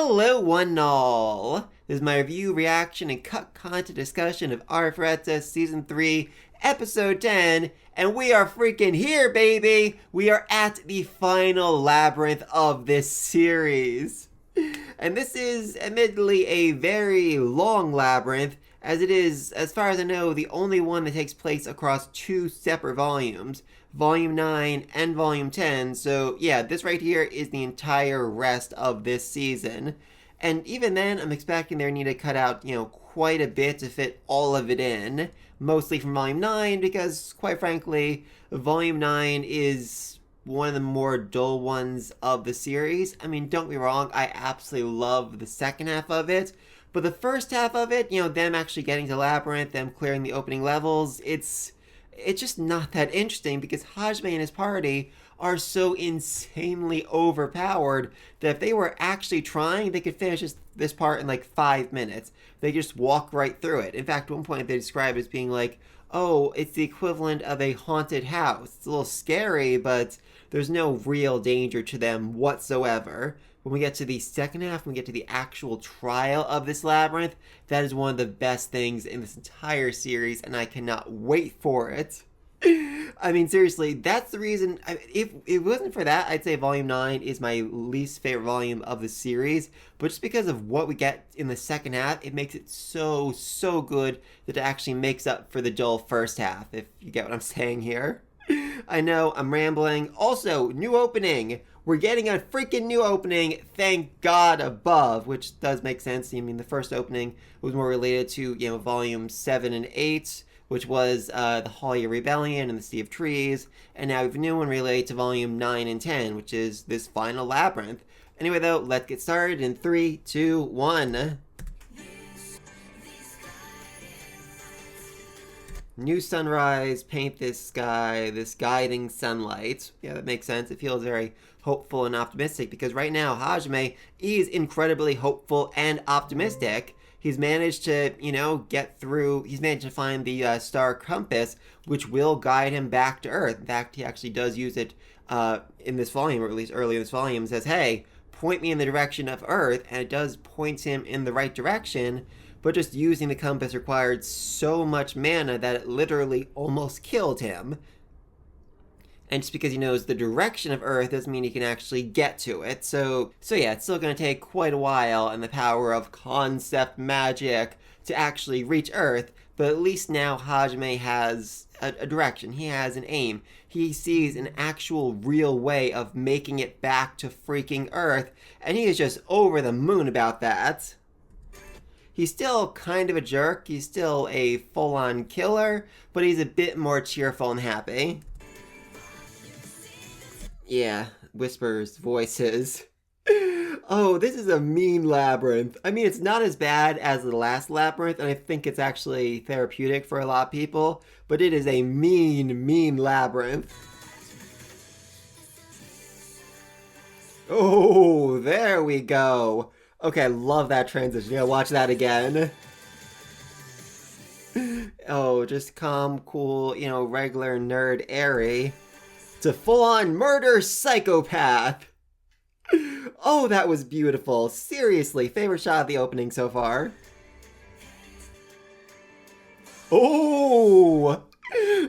Hello one and all! This is my review, reaction, and cut content discussion of Arifureta Season 3, Episode 10, and we are freaking here, baby! We are at the final labyrinth of this series. And this is admittedly a very long labyrinth, as it is, as far as I know, the only one that takes place across two separate volumes. Volume 9 and Volume 10, so yeah, this right here is the entire rest of this season. And even then, I'm expecting they need to cut out, quite a bit to fit all of it in. Mostly from Volume 9, because, quite frankly, Volume 9 is one of the more dull ones of the series. I mean, don't be wrong, I absolutely love the second half of it. But the first half of it, them actually getting to Labyrinth, them clearing the opening levels, it's just not that interesting because Hajime and his party are so insanely overpowered that if they were actually trying, they could finish this part in like 5 minutes. They just walk right through it. In fact, at one point they describe it as being like, oh, it's the equivalent of a haunted house. It's a little scary, but there's no real danger to them whatsoever. When we get to the second half, when we get to the actual trial of this labyrinth, that is one of the best things in this entire series, and I cannot wait for it. I mean, seriously, that's the reason. If it wasn't for that, I'd say Volume 9 is my least favorite volume of the series. But just because of what we get in the second half, it makes it so good that it actually makes up for the dull first half, if you get what I'm saying here. I know, I'm rambling. Also, new opening. We're getting a freaking new opening, thank God above, which does make sense. I mean, the first opening was more related to, Volume 7 and 8, which was the Holly Rebellion and the Sea of Trees, and now we have a new one related to Volume 9 and 10, which is this final labyrinth. Anyway, though, let's get started in 3, 2, 1. New sunrise, paint this sky, this guiding sunlight. Yeah, that makes sense. It feels very hopeful and optimistic because right now Hajime is incredibly hopeful and optimistic. He's managed to, get through, he's managed to find the star compass, which will guide him back to Earth. In fact, he actually does use it in this volume, or at least early in this volume, says, hey, point me in the direction of Earth, and it does point him in the right direction. But just using the compass required so much mana that it literally almost killed him. And just because he knows the direction of Earth doesn't mean he can actually get to it. So yeah, it's still going to take quite a while and the power of concept magic to actually reach Earth. But at least now Hajime has a direction. He has an aim. He sees an actual real way of making it back to freaking Earth. And he is just over the moon about that. He's still kind of a jerk, he's still a full-on killer, but he's a bit more cheerful and happy. Yeah, whispers, voices. Oh, this is a mean labyrinth. I mean, it's not as bad as the last labyrinth, and I think it's actually therapeutic for a lot of people, but it is a mean labyrinth. Oh, there we go. Okay, I love that transition. Yeah, watch that again. Oh, just calm, cool, regular nerd airy to full-on murder psychopath. Oh, that was beautiful. Seriously, favorite shot of the opening so far. Oh,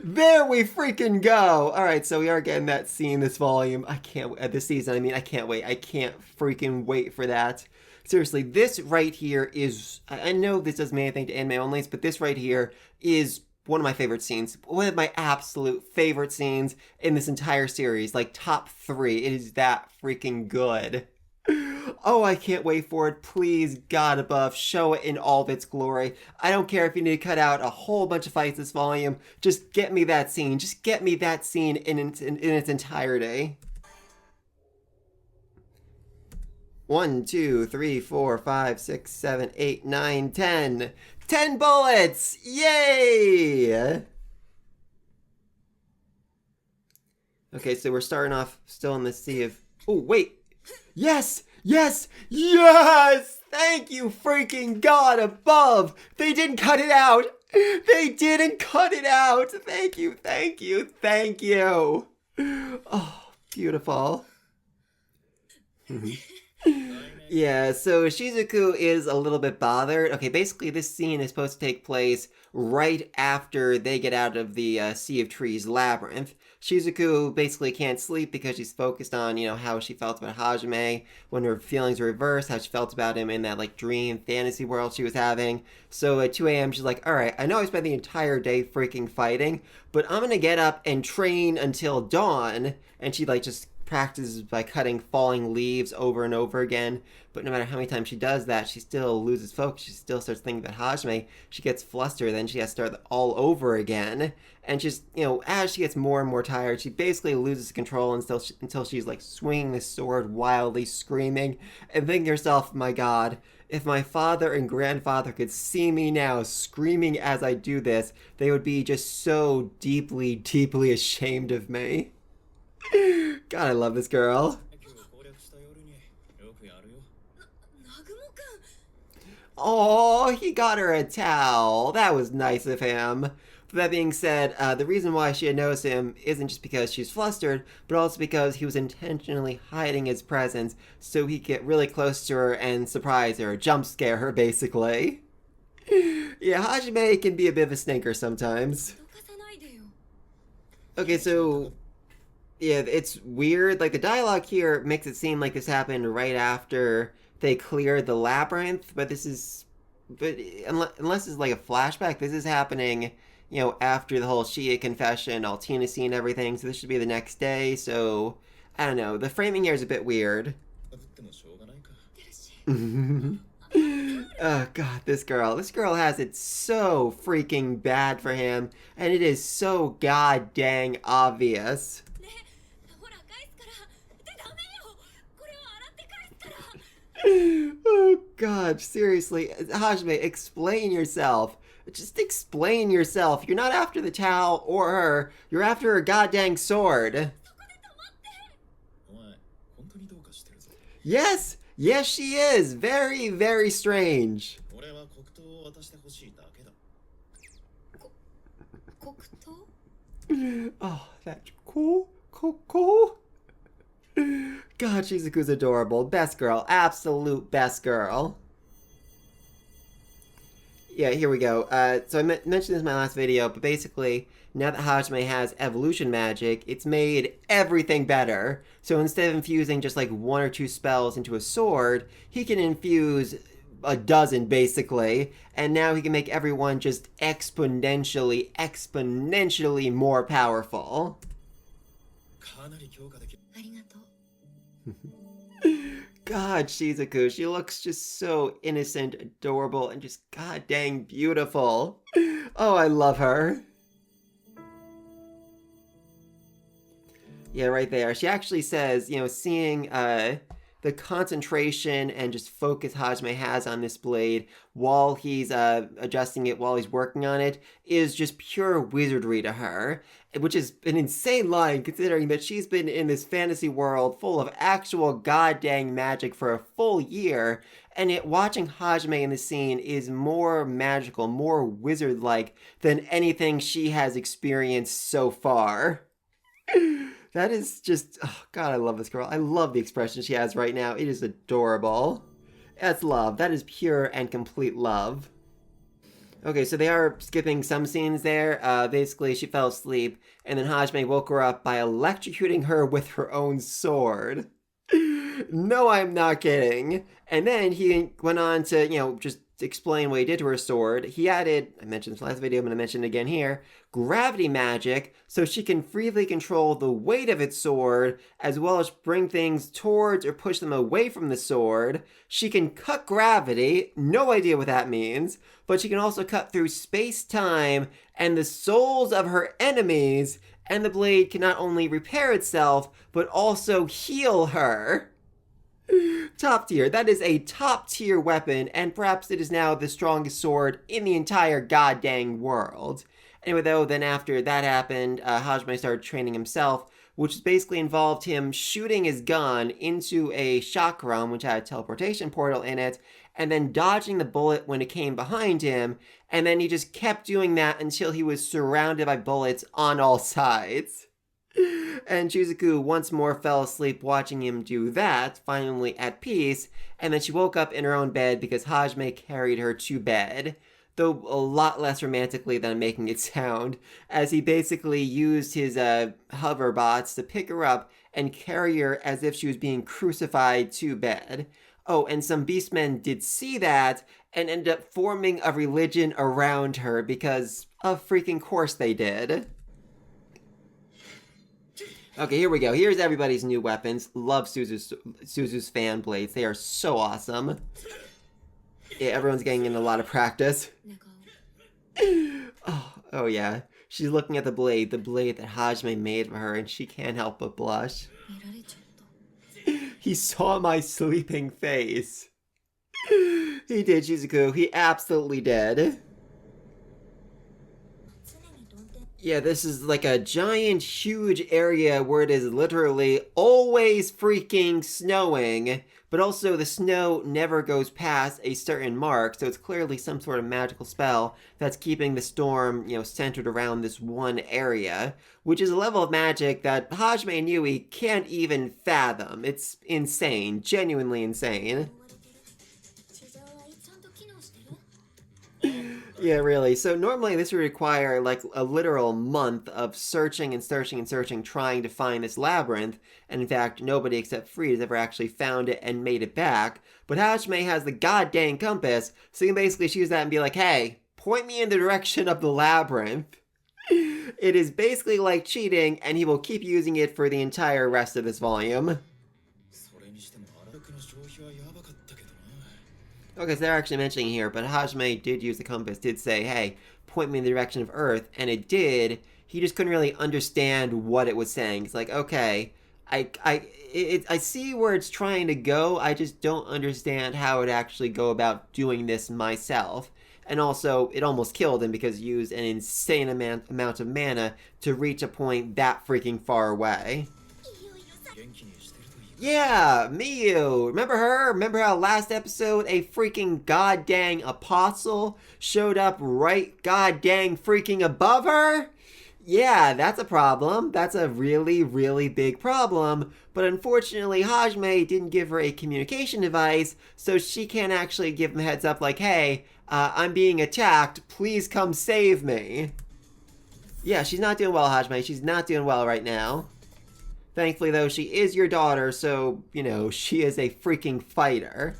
there we freaking go. All right, so we are getting that scene this volume. I can't, this season, I can't wait. I can't freaking wait for that. Seriously, this right here is, I know this doesn't mean anything to anime onlys, but this right here is one of my favorite scenes. One of my absolute favorite scenes in this entire series. Like, top 3. It is that freaking good. Oh, I can't wait for it. Please, God above, show it in all of its glory. I don't care if you need to cut out a whole bunch of fights this volume. Just get me that scene. Just get me that scene in its entirety. 1, 2, 3, 4, 5, 6, 7, 8, 9, 10. 10 bullets! Yay! Okay, so we're starting off still in the sea of... Oh, wait! Yes! Yes! Yes! Thank you, freaking God above! They didn't cut it out! They didn't cut it out! Thank you, thank you, thank you! Oh, beautiful. Yeah, so Shizuku is a little bit bothered. Okay, basically, this scene is supposed to take place right after they get out of the Sea of Trees labyrinth. Shizuku basically can't sleep because she's focused on, how she felt about Hajime when her feelings were reversed, how she felt about him in that, like, dream fantasy world she was having. So at 2 a.m., she's like, all right, I know I spent the entire day freaking fighting, but I'm gonna get up and train until dawn. And she, like, just practices by cutting falling leaves over and over again. But no matter how many times she does that, she still loses focus. She still starts thinking about Hajime. She gets flustered. Then she has to start all over again. And just, as she gets more and more tired, she basically loses control until she's like swinging the sword wildly, screaming, and thinking to herself, my God, if my father and grandfather could see me now screaming as I do this, they would be just so deeply, deeply ashamed of me. God, I love this girl. Oh, he got her a towel. That was nice of him. But that being said, the reason why she had noticed him isn't just because she's flustered, but also because he was intentionally hiding his presence so he could get really close to her and surprise her, jump scare her, basically. Yeah, Hajime can be a bit of a stinker sometimes. Okay, so yeah, it's weird. Like, the dialogue here makes it seem like this happened right after they cleared the labyrinth, but unless it's like a flashback, this is happening, after the whole Shia confession, Altina scene, everything, so this should be the next day, so, I don't know. The framing here is a bit weird. Oh, God, this girl has it so freaking bad for him, and it is so god dang obvious. Oh, God, seriously. Hajime, explain yourself. Just explain yourself. You're not after the towel or her. You're after her goddamn sword. Yes! Yes, she is! Very, very strange. Oh, that's cool. Cool. God, Shizuku's adorable. Best girl. Absolute best girl. Yeah, here we go. So I mentioned this in my last video, but basically, now that Hajime has evolution magic, it's made everything better. So instead of infusing just like 1 or 2 spells into a sword, he can infuse a dozen, basically. And now he can make everyone just exponentially more powerful. God, Shizuku, she looks just so innocent, adorable, and just god dang beautiful. Oh, I love her. Yeah, right there. She actually says, seeing the concentration and just focus Hajime has on this blade while he's adjusting it, while he's working on it, is just pure wizardry to her, which is an insane line considering that she's been in this fantasy world full of actual goddamn magic for a full year, and yet watching Hajime in the scene is more magical, more wizard-like than anything she has experienced so far. That is just, oh God, I love this girl. I love the expression she has right now. It is adorable. That's love. That is pure and complete love. Okay, so they are skipping some scenes there. Basically, she fell asleep, and then Hajime woke her up by electrocuting her with her own sword. No, I'm not kidding. And then he went on to, just explain what he did to her sword. He added, I mentioned this last video, I'm going to mention it again here, gravity magic, so she can freely control the weight of its sword, as well as bring things towards or push them away from the sword. She can cut gravity, no idea what that means, but she can also cut through space-time and the souls of her enemies, and the blade can not only repair itself, but also heal her. Top tier. That is a top tier weapon, and perhaps it is now the strongest sword in the entire goddamn world. Anyway, though, then after that happened, Hajime started training himself, which basically involved him shooting his gun into a chakram, which had a teleportation portal in it, and then dodging the bullet when it came behind him, and then he just kept doing that until he was surrounded by bullets on all sides. And Shizuku once more fell asleep watching him do that, finally at peace, and then she woke up in her own bed because Hajime carried her to bed. Though a lot less romantically than I'm making it sound, as he basically used his hover bots to pick her up and carry her as if she was being crucified to bed. Oh, and some beastmen did see that and ended up forming a religion around her because of freaking course they did. Okay, here we go. Here's everybody's new weapons. Love Suzu's fan blades. They are so awesome. Yeah, everyone's getting in a lot of practice. Oh yeah. She's looking at the blade that Hajime made for her, and she can't help but blush. He saw my sleeping face. He did, Shizuku. He absolutely did. Yeah, this is like a giant, huge area where it is literally always freaking snowing, but also the snow never goes past a certain mark, so it's clearly some sort of magical spell that's keeping the storm, centered around this one area, which is a level of magic that Hajime and Yui can't even fathom. It's insane, genuinely insane. Yeah, really. So normally this would require like a literal month of searching and searching and searching, trying to find this labyrinth. And in fact, nobody except Free has ever actually found it and made it back. But Hajime has the goddamn compass, so you can basically use that and be like, hey, point me in the direction of the labyrinth. It is basically like cheating, and he will keep using it for the entire rest of this volume. Okay, so they're actually mentioning here, but Hajime did use the compass, did say, hey, point me in the direction of Earth, and it did. He just couldn't really understand what it was saying. It's like, okay, I see where it's trying to go, I just don't understand how it actually go about doing this myself. And also, it almost killed him because he used an insane amount of mana to reach a point that freaking far away. Yeah, Miyu. Remember her? Remember how last episode a freaking goddamn apostle showed up right goddamn freaking above her? Yeah, that's a problem. That's a really, really big problem. But unfortunately, Hajime didn't give her a communication device, so she can't actually give him a heads up like, hey, I'm being attacked. Please come save me. Yeah, she's not doing well, Hajime. She's not doing well right now. Thankfully, though, she is your daughter, so, she is a freaking fighter.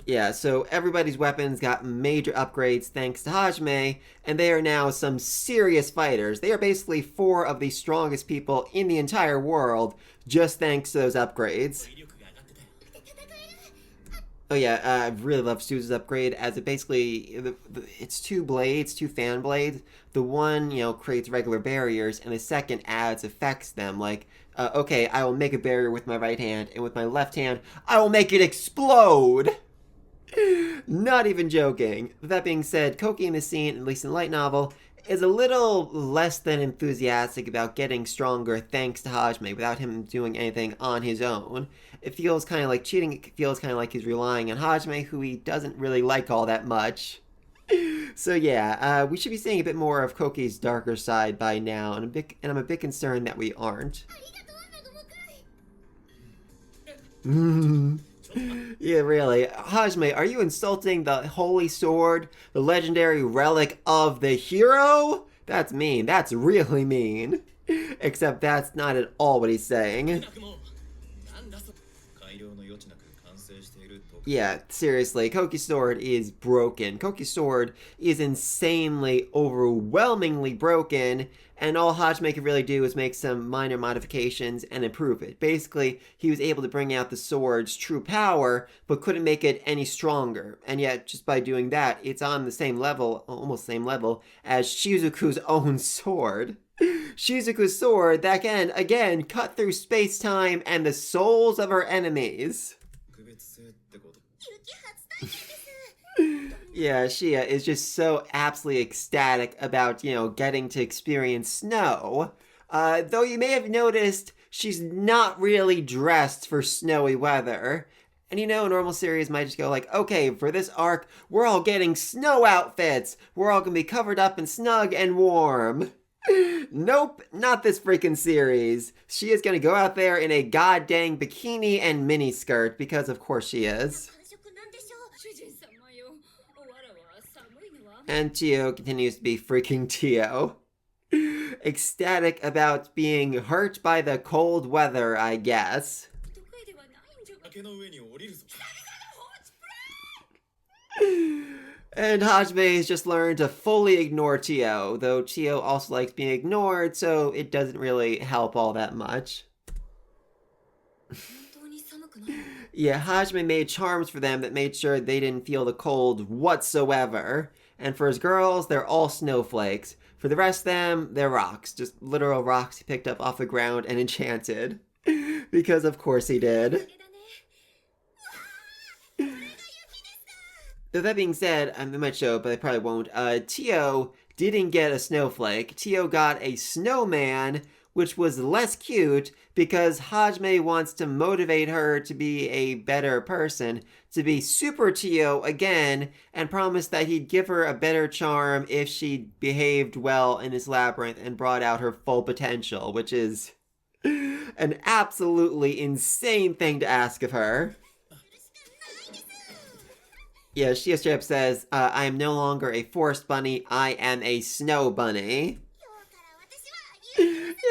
Yeah, so everybody's weapons got major upgrades thanks to Hajime, and they are now some serious fighters. They are basically 4 of the strongest people in the entire world, just thanks to those upgrades. Oh yeah, I really love Suzu's upgrade, as it basically, it's 2 blades, 2 fan blades. The one, creates regular barriers, and the second adds effects them, like, okay, I will make a barrier with my right hand, and with my left hand, I will make it explode! Not even joking. With that being said, Koki in this scene, at least in the light novel, is a little less than enthusiastic about getting stronger thanks to Hajime without him doing anything on his own. It feels kind of like cheating. It feels kind of like he's relying on Hajime, who he doesn't really like all that much. So yeah, we should be seeing a bit more of Koki's darker side by now, and I'm a bit concerned that we aren't. Yeah, really. Hajime, are you insulting the holy sword, the legendary relic of the hero? That's mean. That's really mean. Except that's not at all what he's saying. Yeah, seriously, Koki's sword is broken. Koki's sword is insanely, overwhelmingly broken, and all Hajime could really do is make some minor modifications and improve it. Basically, he was able to bring out the sword's true power, but couldn't make it any stronger. And yet, just by doing that, it's on the same level, almost same level, as Shizuku's own sword. Shizuku's sword that can, again, cut through space-time and the souls of her enemies. Yeah, Shia is just so absolutely ecstatic about, getting to experience snow. Though you may have noticed, she's not really dressed for snowy weather. And a normal series might just go like, okay, for this arc, we're all getting snow outfits. We're all gonna be covered up and snug and warm. Nope, not this freaking series. She is gonna go out there in a goddamn bikini and miniskirt, because of course she is. And Tio continues to be freaking Tio. Ecstatic about being hurt by the cold weather, I guess. And Hajime has just learned to fully ignore Tio, though Tio also likes being ignored, so it doesn't really help all that much. Yeah, Hajime made charms for them that made sure they didn't feel the cold whatsoever. And for his girls, they're all snowflakes. For the rest of them, they're rocks. Just literal rocks he picked up off the ground and enchanted. Because of course he did. Though that being said, they might show, but they probably won't. Tio didn't get a snowflake. Tio got a snowman, which was less cute because Hajime wants to motivate her to be a better person, to be Super Tio again, and promised that he'd give her a better charm if she behaved well in his labyrinth and brought out her full potential, which is an absolutely insane thing to ask of her. Yeah, she straight up says, I am no longer a forest bunny, I am a snow bunny.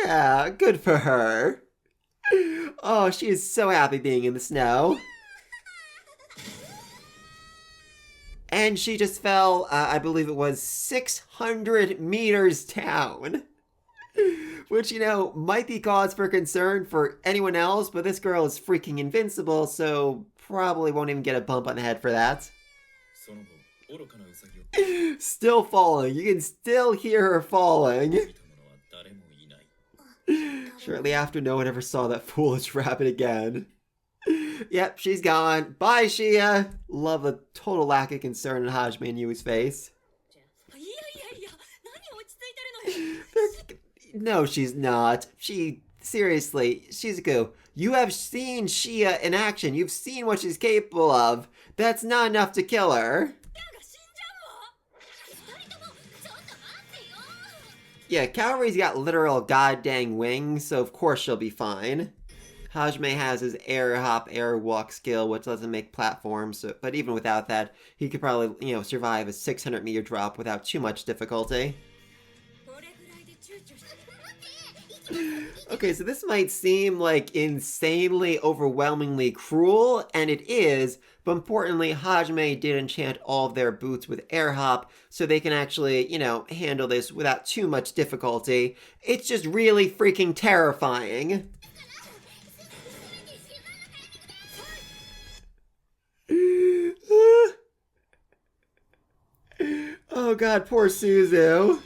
Yeah, good for her. Oh, she is so happy being in the snow. And she just fell, I believe it was 600 meters down. Which, you know, might be cause for concern for anyone else, but this girl is freaking invincible, so probably won't even get a bump on the head for that. Still falling. You can still hear her falling. Shortly after, no one ever saw that foolish rabbit again. Yep, she's gone. Bye, Shia. Love a total lack of concern in Hajime and Yui's face. No, she's not. Seriously, Shizuku, you have seen Shia in action. You've seen what she's capable of. That's not enough to kill her. Yeah, Kaori's got literal goddamn wings, so of course she'll be fine. Hajime has his air hop, air walk skill, which lets him make platforms, but even without that, he could probably, you know, survive a 600-meter drop without too much difficulty. Okay, so this might seem like insanely, overwhelmingly cruel, and it is, but importantly, Hajime did enchant all of their boots with air hop, so they can actually, you know, handle this without too much difficulty. It's just really freaking terrifying. Oh god, poor Suzu.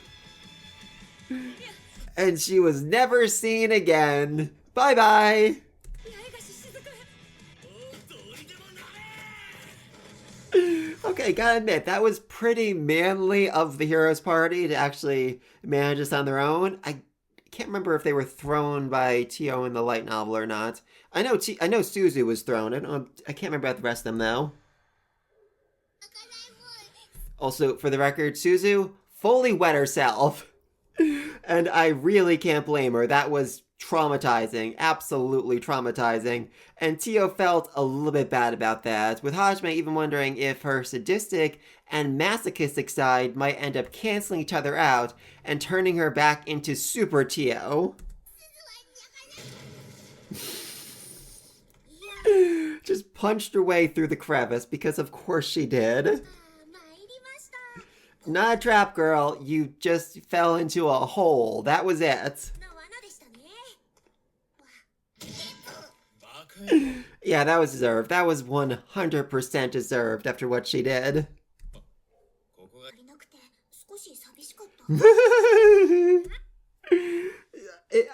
And she was never seen again. Bye-bye! Okay, gotta admit, that was pretty manly of the heroes party to actually manage this on their own. I can't remember if they were thrown by Tio in the light novel or not. I know Suzu was thrown. I can't remember about the rest of them, though. Also, for the record, Suzu fully wet herself. And I really can't blame her. That was traumatizing. Absolutely traumatizing. And Tio felt a little bit bad about that, with Hajime even wondering if her sadistic and masochistic side might end up canceling each other out and turning her back into Super Tio. Just punched her way through the crevice, because of course she did. Not a trap, girl. You just fell into a hole. That was it. Yeah, that was deserved. That was 100% deserved after what she did.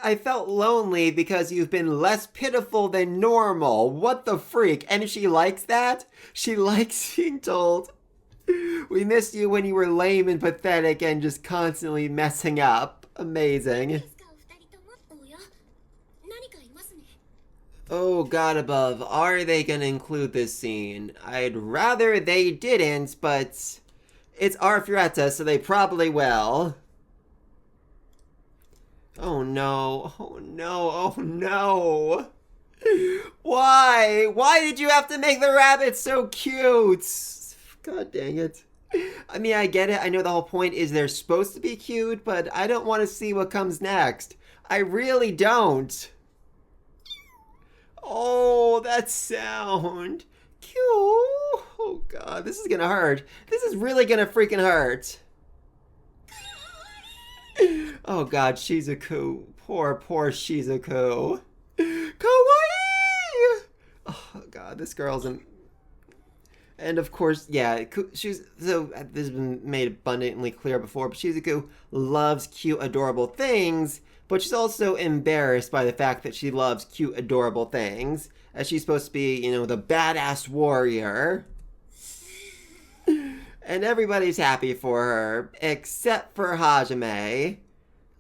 I felt lonely because you've been less pitiful than normal. What the freak? And she likes that? She likes being told, we missed you when you were lame and pathetic and just constantly messing up. Amazing. Oh god above, are they gonna include this scene? I'd rather they didn't, but it's Arifureta, so they probably will. Oh no, oh no, oh no. Why? Why did you have to make the rabbit so cute? God dang it. I mean, I get it. I know the whole point is they're supposed to be cute, but I don't want to see what comes next. I really don't. Oh, that sound. Cute. Oh god, this is gonna hurt. This is really gonna freaking hurt. Oh god, Shizuku. Poor Shizuku. Kawaii! Oh god, this girl's an... And of course, yeah, she's... So, this has been made abundantly clear before, but Shizuku loves cute, adorable things, but she's also embarrassed by the fact that she loves cute, adorable things, as she's supposed to be, you know, the badass warrior. And everybody's happy for her, except for Hajime.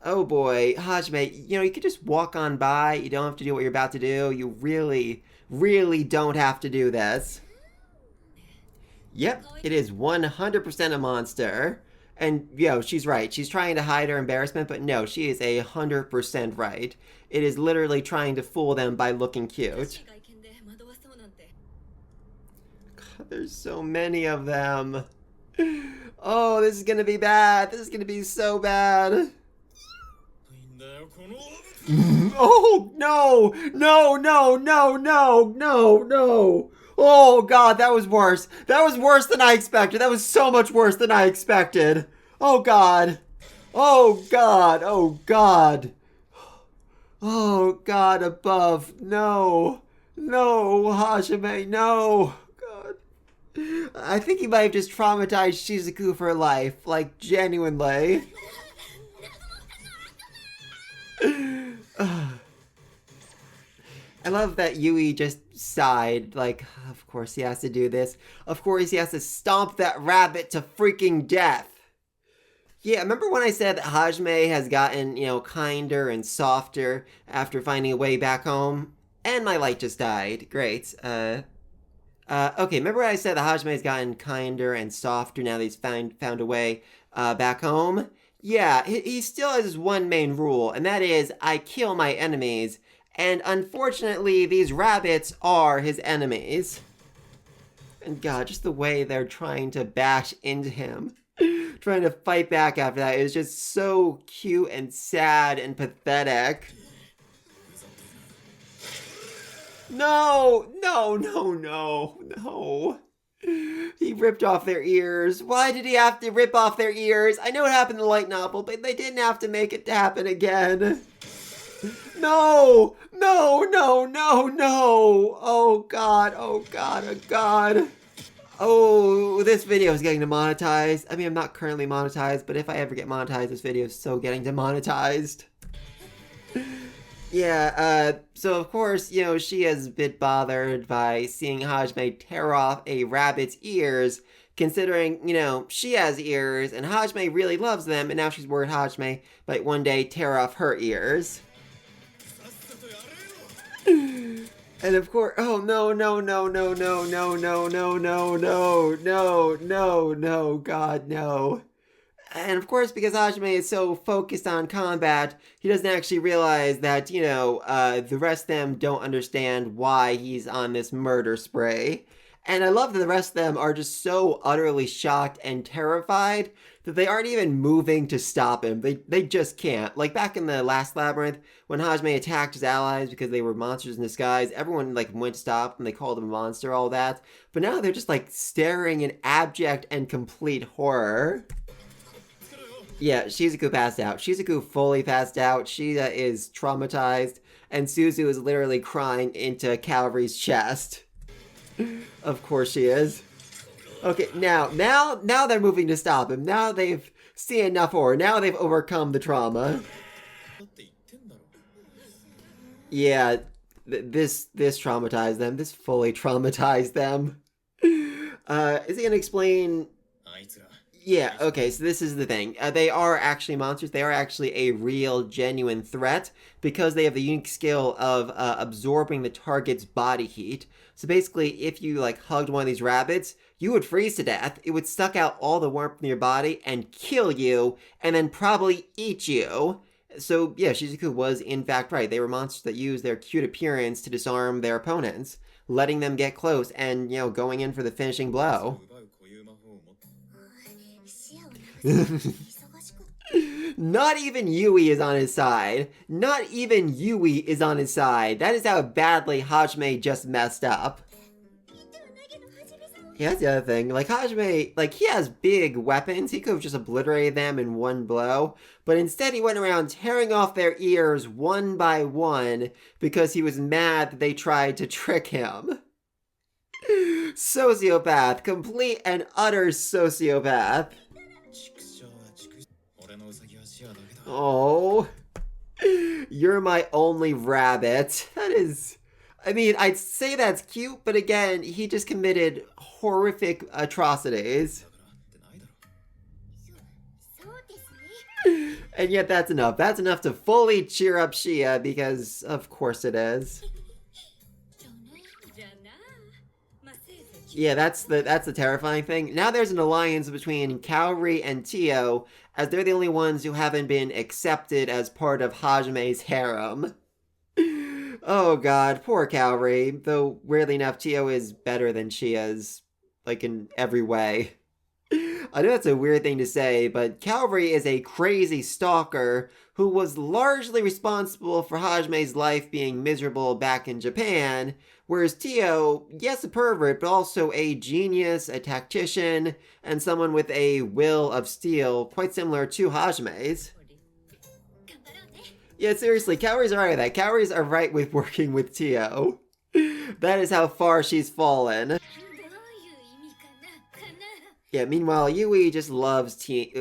Oh boy, Hajime, you know, you could just walk on by. You don't have to do what you're about to do. You really, really don't have to do this. Yep, it is 100% a monster. And, yo, she's right. She's trying to hide her embarrassment, but no, she is 100% right. It is literally trying to fool them by looking cute. God, there's so many of them. Oh, this is gonna be bad. This is gonna be so bad. Oh, no! No, no, no, no, no, no! Oh, God, that was worse. That was worse than I expected. That was so much worse than I expected. Oh, God. Oh, God. Oh, God. Oh, God above. No. No, Hajime, no. I think he might have just traumatized Shizuku for life. Like, genuinely. I love that Yui just sighed. Like, of course he has to do this. Of course he has to stomp that rabbit to freaking death. Yeah, remember when I said that Hajime has gotten, you know, kinder and softer after finding a way back home? And my light just died. Great. Okay, remember I said that Hajime has gotten kinder and softer now that he's found a way back home? Yeah, he still has his one main rule, and that is, I kill my enemies. And unfortunately, these rabbits are his enemies. And God, just the way they're trying to bash into him, trying to fight back after that is just so cute and sad and pathetic. No, no, no, no, no. He ripped off their ears. Why did he have to rip off their ears? I know it happened in the light novel, but they didn't have to make it happen again. No! No, no, no, no! Oh god, oh god, oh god. Oh, this video is getting demonetized. I mean, I'm not currently monetized, but if I ever get monetized, this video is so getting demonetized. Yeah, so of course, you know, she is a bit bothered by seeing Hajime tear off a rabbit's ears, considering, you know, she has ears, and Hajime really loves them, and now she's worried Hajime might one day tear off her ears. And of course, oh no, no, no, no, no, no, no, no, no, no, no, no, no, God, no. And of course, because Hajime is so focused on combat, he doesn't actually realize that, you know, the rest of them don't understand why he's on this murder spree. And I love that the rest of them are just so utterly shocked and terrified that they aren't even moving to stop him. They just can't. Like back in the last Labyrinth, when Hajime attacked his allies because they were monsters in disguise, everyone like went to stop him, they called him a monster, all that. But now they're just like staring in abject and complete horror. Yeah, Shizuku passed out. Shizuku fully passed out. Shida is traumatized. And Suzu is literally crying into Calvary's chest. Of course she is. Okay, now they're moving to stop him. Now they've seen enough horror. Now they've overcome the trauma. Yeah, this traumatized them. This fully traumatized them. Is he gonna explain? Yeah, okay, so this is the thing. They are actually monsters. They are actually a real, genuine threat because they have the unique skill of absorbing the target's body heat. So basically, if you, like, hugged one of these rabbits, you would freeze to death. It would suck out all the warmth from your body and kill you, and then probably eat you. So, yeah, Shizuku was in fact right. They were monsters that used their cute appearance to disarm their opponents, letting them get close and, going in for the finishing blow. Not even Yui is on his side. Not even Yui is on his side. That is how badly Hajime just messed up. Yeah, that's the other thing. Like, Hajime, like, he has big weapons. He could have just obliterated them in one blow. But instead, he went around tearing off their ears one by one because he was mad that they tried to trick him. Sociopath. Complete and utter sociopath. Oh. You're my only rabbit. That is... I mean, I'd say that's cute, but again, he just committed horrific atrocities. And yet that's enough. That's enough to fully cheer up Shia, because of course it is. Yeah, that's the terrifying thing. Now there's an alliance between Kaori and Tio, as they're the only ones who haven't been accepted as part of Hajime's harem. Oh god, poor Kaori. Though, weirdly enough, Tio is better than Chia's, like, in every way. I know that's a weird thing to say, but Kaori is a crazy stalker who was largely responsible for Hajime's life being miserable back in Japan, whereas Tio, yes, a pervert, but also a genius, a tactician, and someone with a will of steel, quite similar to Hajime's. Yeah, seriously, Kaori's alright with that. Kaori's alright with working with Tio. That is how far she's fallen. Yeah, meanwhile, Yui just loves teasing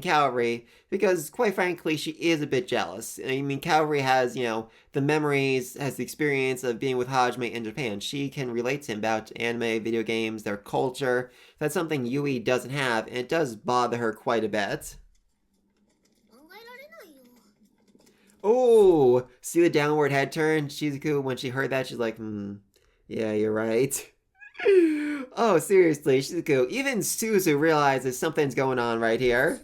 Kaori, because, quite frankly, she is a bit jealous. I mean, Kaori has, the memories, has the experience of being with Hajime in Japan. She can relate to him about anime, video games, their culture. That's something Yui doesn't have, and it does bother her quite a bit. Oh, see the downward head turn? Shizuku, when she heard that, she's like, yeah, you're right. Oh, seriously, Shizuku, even Suzu realizes something's going on right here.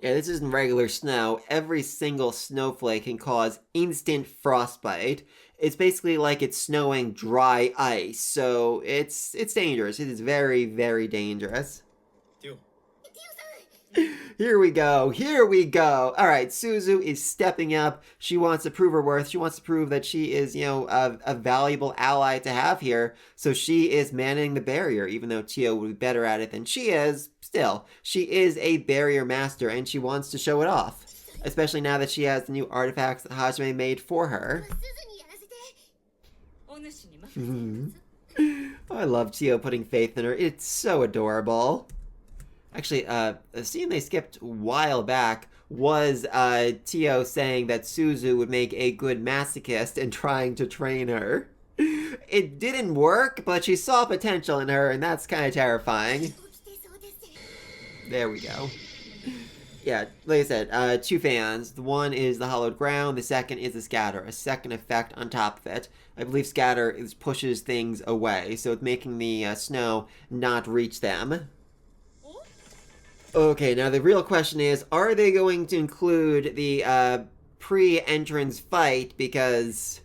Yeah, this isn't regular snow. Every single snowflake can cause instant frostbite. It's basically like it's snowing dry ice, so it's dangerous. It is very, very dangerous. Here we go. Here we go. All right, Suzu is stepping up. She wants to prove her worth. She wants to prove that she is, a valuable ally to have here. So she is manning the barrier, even though Tio would be better at it than she is. Still, she is a barrier master, and she wants to show it off. Especially now that she has the new artifacts that Hajime made for her. Oh, I love Tio putting faith in her. It's so adorable. Actually, a scene they skipped a while back was Tio saying that Suzu would make a good masochist and trying to train her. It didn't work, but she saw potential in her, and that's kind of terrifying. There we go. Yeah, like I said, two fans. The one is the hollowed ground, the second is the scatter, a second effect on top of it. I believe scatter pushes things away, so it's making the snow not reach them. Okay, now the real question is, are they going to include the pre-entrance fight? Because,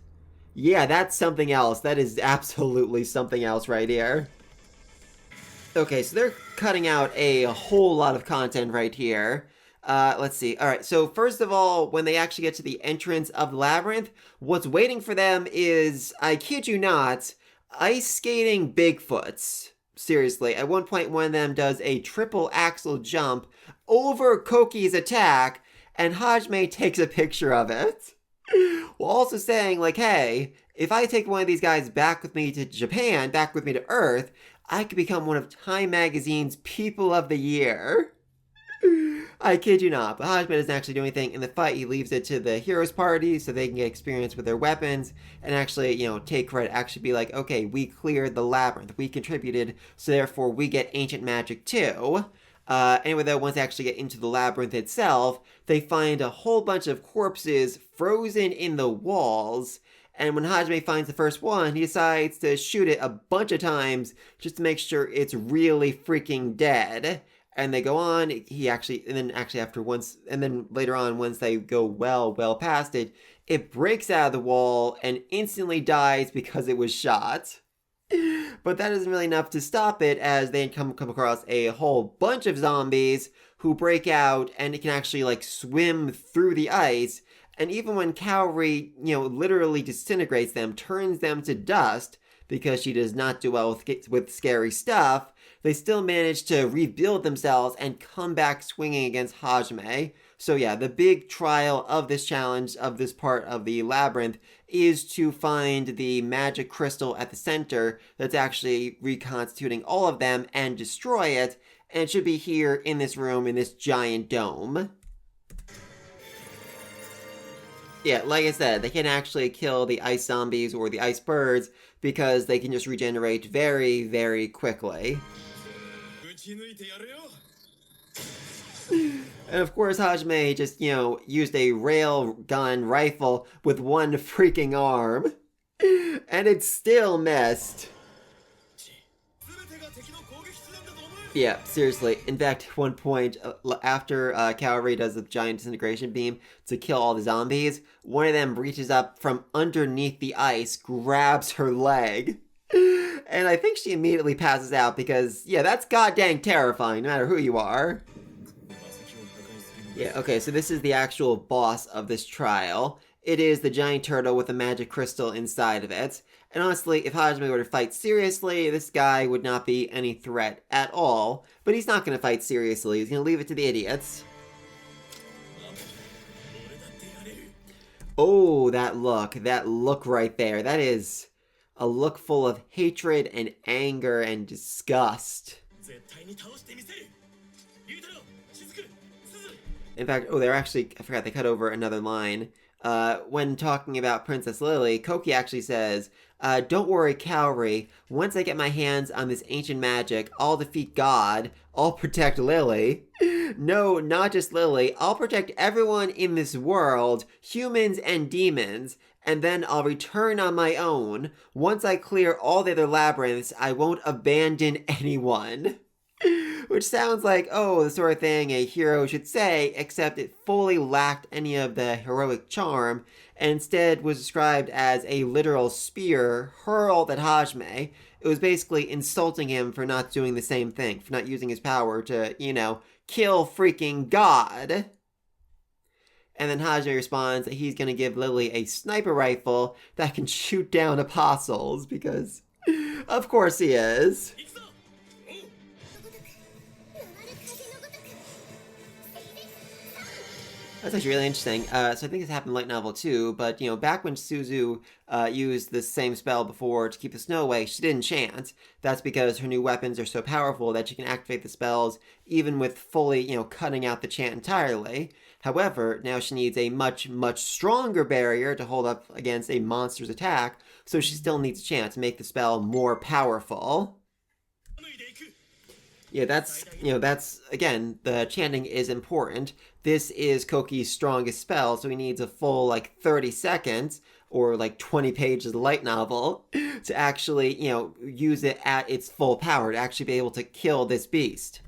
yeah, that's something else. That is absolutely something else right here. Okay, so they're cutting out a whole lot of content right here. Let's see. Alright, so first of all, when they actually get to the entrance of the Labyrinth, what's waiting for them is, I kid you not, ice skating Bigfoots. Seriously, at one point one of them does a triple axel jump over Koki's attack, and Hajime takes a picture of it. While also saying, like, hey, if I take one of these guys back with me to Japan, back with me to Earth, I could become one of Time Magazine's People of the Year. I kid you not, but Hajime doesn't actually do anything in the fight. He leaves it to the heroes party so they can get experience with their weapons and actually, take credit, actually be like, okay, we cleared the labyrinth, we contributed, so therefore we get ancient magic too. Anyway, though, once they actually get into the labyrinth itself, they find a whole bunch of corpses frozen in the walls, And when Hajime finds the first one, he decides to shoot it a bunch of times just to make sure it's really freaking dead. And they go on, and then later on, once they go well past it, it breaks out of the wall and instantly dies because it was shot. But that isn't really enough to stop it, as they come across a whole bunch of zombies who break out, and it can actually like swim through the ice. And even when Kaori, literally disintegrates them, turns them to dust, because she does not do well with scary stuff, they still manage to rebuild themselves and come back swinging against Hajime. So yeah, the big trial of this challenge, of this part of the labyrinth, is to find the magic crystal at the center that's actually reconstituting all of them and destroy it. And it should be here in this room, in this giant dome. Yeah, like I said, they can actually kill the ice zombies or the ice birds because they can just regenerate very, very quickly. And of course, Hajime just, used a railgun rifle with one freaking arm. And it still missed. Yeah, seriously. In fact, at one point, after Kaori does the giant disintegration beam to kill all the zombies, one of them reaches up from underneath the ice, grabs her leg, and I think she immediately passes out because, yeah, that's goddamn terrifying, no matter who you are. Yeah, okay, so this is the actual boss of this trial. It is the giant turtle with a magic crystal inside of it. And honestly, if Hajime were to fight seriously, this guy would not be any threat at all. But he's not going to fight seriously. He's going to leave it to the idiots. Oh, that look right there. That is a look full of hatred and anger and disgust. In fact, I forgot they cut over another line. When talking about Princess Lily, Koki actually says, don't worry, Kaori. Once I get my hands on this ancient magic, I'll defeat God. I'll protect Lily. No, not just Lily. I'll protect everyone in this world, humans and demons. And then I'll return on my own. Once I clear all the other labyrinths, I won't abandon anyone. Which sounds like, the sort of thing a hero should say, except it fully lacked any of the heroic charm, and instead was described as a literal spear hurled at Hajime. It was basically insulting him for not doing the same thing, for not using his power to, kill freaking God. And then Hajime responds that he's going to give Lily a sniper rifle that can shoot down apostles, because of course he is. That's actually really interesting. So I think this happened in light novel too, but, back when Suzu used this same spell before to keep the snow away, she didn't chant. That's because her new weapons are so powerful that she can activate the spells even with fully, cutting out the chant entirely. However, now she needs a much, much stronger barrier to hold up against a monster's attack, so she still needs a chant to make the spell more powerful. Yeah, that's, again, the chanting is important. This is Koki's strongest spell, so he needs a full, 30 seconds, or 20 pages of light novel, to actually, use it at its full power, to actually be able to kill this beast.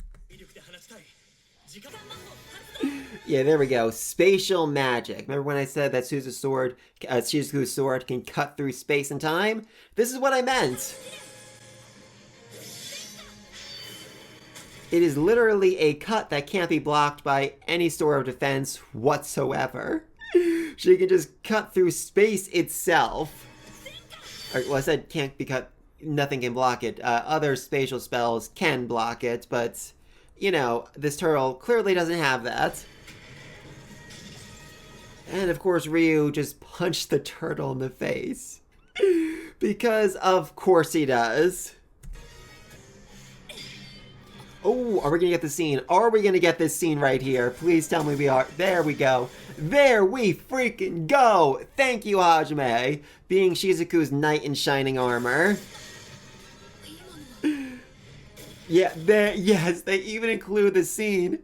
Yeah, there we go. Spatial magic. Remember when I said that Shizuku's sword can cut through space and time? This is what I meant! It is literally a cut that can't be blocked by any sort of defense whatsoever. She can just cut through space itself. Well, I said can't be cut, nothing can block it. Other spatial spells can block it, but, this turtle clearly doesn't have that. And of course, Ryu just punched the turtle in the face. Because of course he does. Oh, are we gonna get the scene? Are we gonna get this scene right here? Please tell me we are. There we go. There we freaking go! Thank you, Hajime, being Shizuku's knight in shining armor. Yeah, yes, they even include the scene.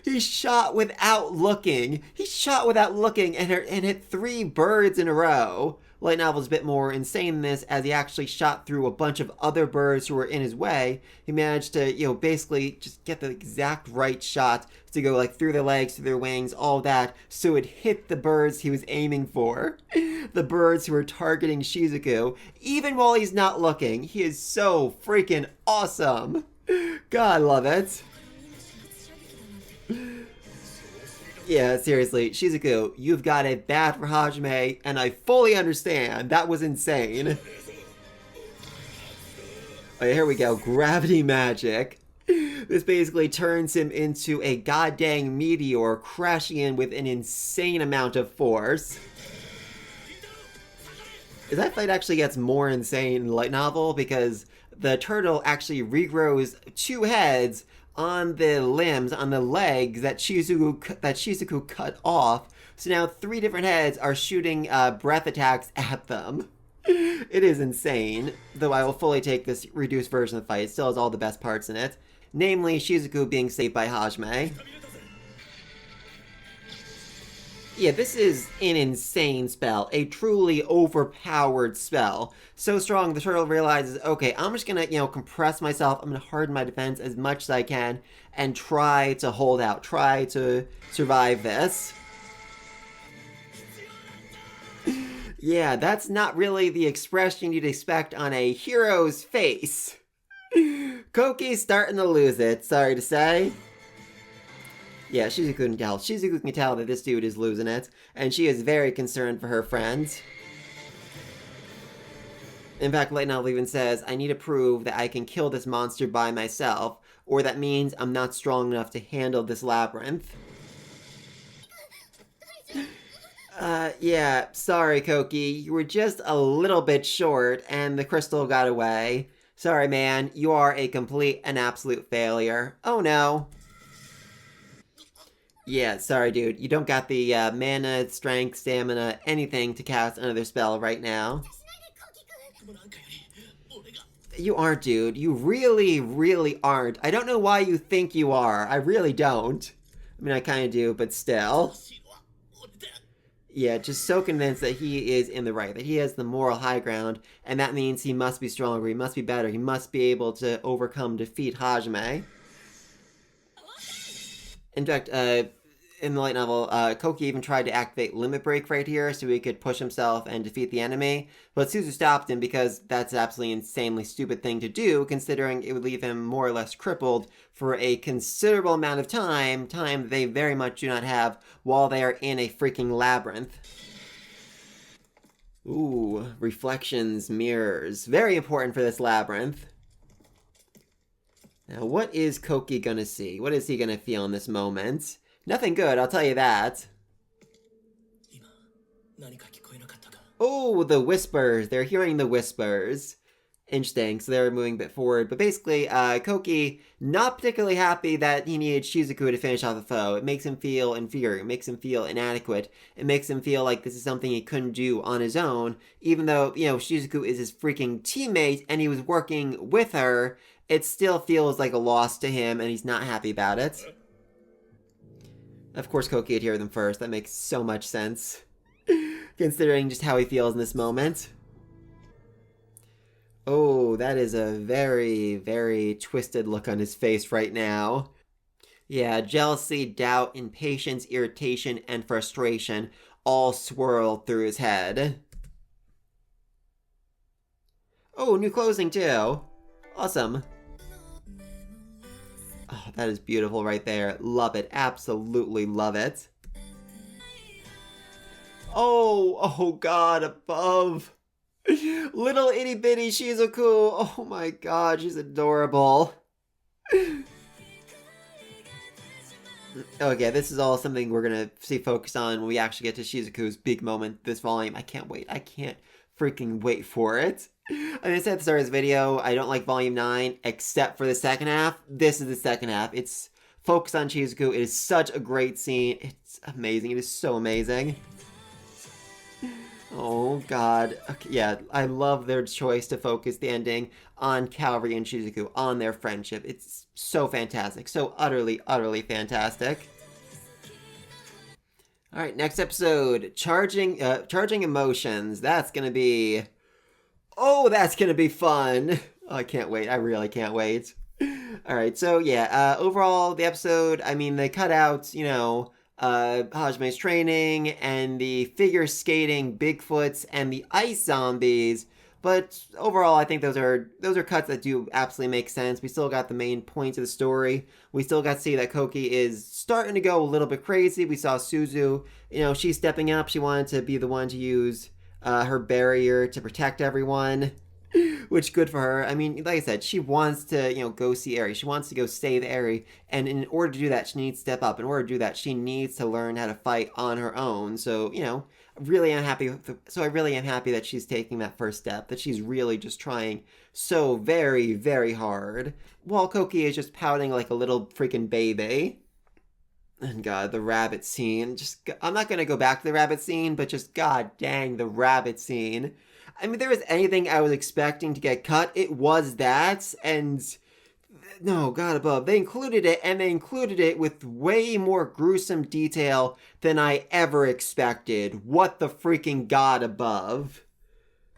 He shot without looking. He shot without looking and hit 3 birds in a row. light novel's a bit more insane than this, as he actually shot through a bunch of other birds who were in his way. He managed to, basically just get the exact right shot to go like through their legs, through their wings, all that, so it hit the birds he was aiming for. The birds who were targeting Shizuku, even while he's not looking. He is so freaking awesome. God, I love it. Yeah, seriously, Shizuku, you've got it bad for Hajime, and I fully understand. That was insane. Okay, here we go. Gravity magic. This basically turns him into a goddamn meteor, crashing in with an insane amount of force. That fight actually gets more insane in the light novel, because the turtle actually regrows 2 heads on the limbs, on the legs that Shizuku cut off. So now 3 different heads are shooting breath attacks at them. It is insane, though I will fully take this reduced version of the fight. It still has all the best parts in it. Namely, Shizuku being saved by Hajime. Yeah, this is an insane spell. A truly overpowered spell. So strong, the turtle realizes, okay, I'm just gonna, compress myself. I'm gonna harden my defense as much as I can and try to hold out. Try to survive this. Yeah, that's not really the expression you'd expect on a hero's face. Koki's starting to lose it, sorry to say. Yeah, Shizuku can tell. Shizuku can tell that this dude is losing it, and she is very concerned for her friends. In fact, Light Novel even says, I need to prove that I can kill this monster by myself, or that means I'm not strong enough to handle this labyrinth. Yeah, sorry, Koki. You were just a little bit short, and the crystal got away. Sorry, man. You are a complete and absolute failure. Oh, no. Yeah, sorry, dude. You don't got the mana, strength, stamina, anything to cast another spell right now. You aren't, dude. You really, really aren't. I don't know why you think you are. I really don't. I mean, I kind of do, but still. Yeah, just so convinced that he is in the right, that he has the moral high ground, and that means he must be stronger, he must be better, he must be able to defeat Hajime. In fact, in the light novel, Koki even tried to activate Limit Break right here so he could push himself and defeat the enemy, but Suzu stopped him because that's an absolutely insanely stupid thing to do, considering it would leave him more or less crippled for a considerable amount of time they very much do not have while they are in a freaking labyrinth. Ooh, reflections, mirrors. Very important for this labyrinth. Now, what is Koki gonna see? What is he gonna feel in this moment? Nothing good, I'll tell you that. Oh, the whispers. They're hearing the whispers. Interesting, so they're moving a bit forward. But basically, Koki, not particularly happy that he needed Shizuku to finish off the foe. It makes him feel inferior. It makes him feel inadequate. It makes him feel like this is something he couldn't do on his own. Even though, Shizuku is his freaking teammate and he was working with her, it still feels like a loss to him and he's not happy about it. Of course, Koki would hear them first. That makes so much sense, considering just how he feels in this moment. Oh, that is a very, very twisted look on his face right now. Yeah, jealousy, doubt, impatience, irritation, and frustration all swirled through his head. Oh, new closing too. Awesome. Oh, that is beautiful right there. Love it. Absolutely love it. Oh God, above. Little itty bitty Shizuku. Oh my God, she's adorable. Okay, this is all something we're gonna see focused on when we actually get to Shizuku's big moment this volume. I can't wait. I can't freaking wait for it. I said at the start of this video, I don't like Volume 9, except for the second half. This is the second half. It's focused on Shizuku. It is such a great scene. It's amazing. It is so amazing. Oh, God. Okay, yeah, I love their choice to focus the ending on Calvary and Shizuku, on their friendship. It's so fantastic. So utterly, utterly fantastic. All right, next episode, charging emotions. That's gonna be, that's gonna be fun. Oh, I can't wait. I really can't wait. All right, so yeah, overall the episode. I mean, they cut out, Hajime's training and the figure skating Bigfoots and the ice zombies. But overall, I think those are cuts that do absolutely make sense. We still got the main points of the story. We still got to see that Koki is starting to go a little bit crazy. We saw Suzu, she's stepping up. She wanted to be the one to use her barrier to protect everyone, which good for her. I mean, like I said, she wants to, go see Eri. She wants to go save Eri, and in order to do that, she needs to step up. In order to do that, she needs to learn how to fight on her own. So, really am happy. I really am happy that she's taking that first step. That she's really just trying so very, very hard, while Koki is just pouting like a little freaking baby. And God, the rabbit scene. I'm not gonna go back to the rabbit scene, but just God dang, the rabbit scene. I mean, there was anything I was expecting to get cut, it was that, and no, God above, they included it, and they included it with way more gruesome detail than I ever expected. What the freaking God above.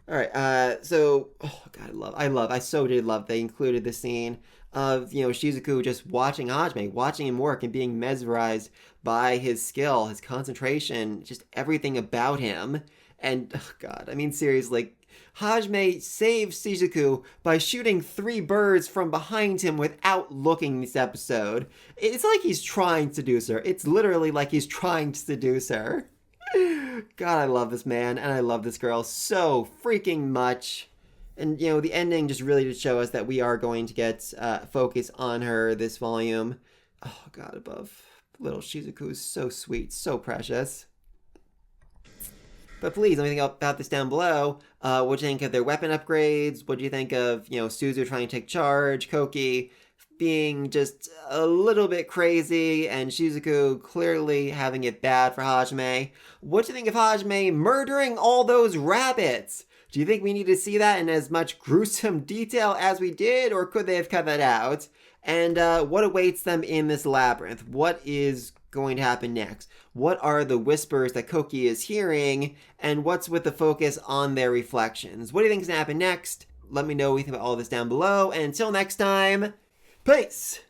Alright, I so did love they included the scene of, Shizuku just watching Hajime, watching him work and being mesmerized by his skill, his concentration, just everything about him. And, oh God, I mean, seriously, Hajime saves Shizuku by shooting 3 birds from behind him without looking this episode. It's like he's trying to seduce her. It's literally like he's trying to seduce her. God, I love this man, and I love this girl so freaking much. And, the ending just really did show us that we are going to get focus on her this volume. Oh, God above. Little Shizuku is so sweet, so precious. But please, let me think about this down below. What do you think of their weapon upgrades? What do you think of, Suzu trying to take charge, Koki being just a little bit crazy, and Shizuku clearly having it bad for Hajime? What do you think of Hajime murdering all those rabbits? Do you think we need to see that in as much gruesome detail as we did, or could they have cut that out? And what awaits them in this labyrinth? What is going to happen next? What are the whispers that Koki is hearing, and what's with the focus on their reflections? What do you think is going to happen next? Let me know what you think about all this down below, and until next time, peace!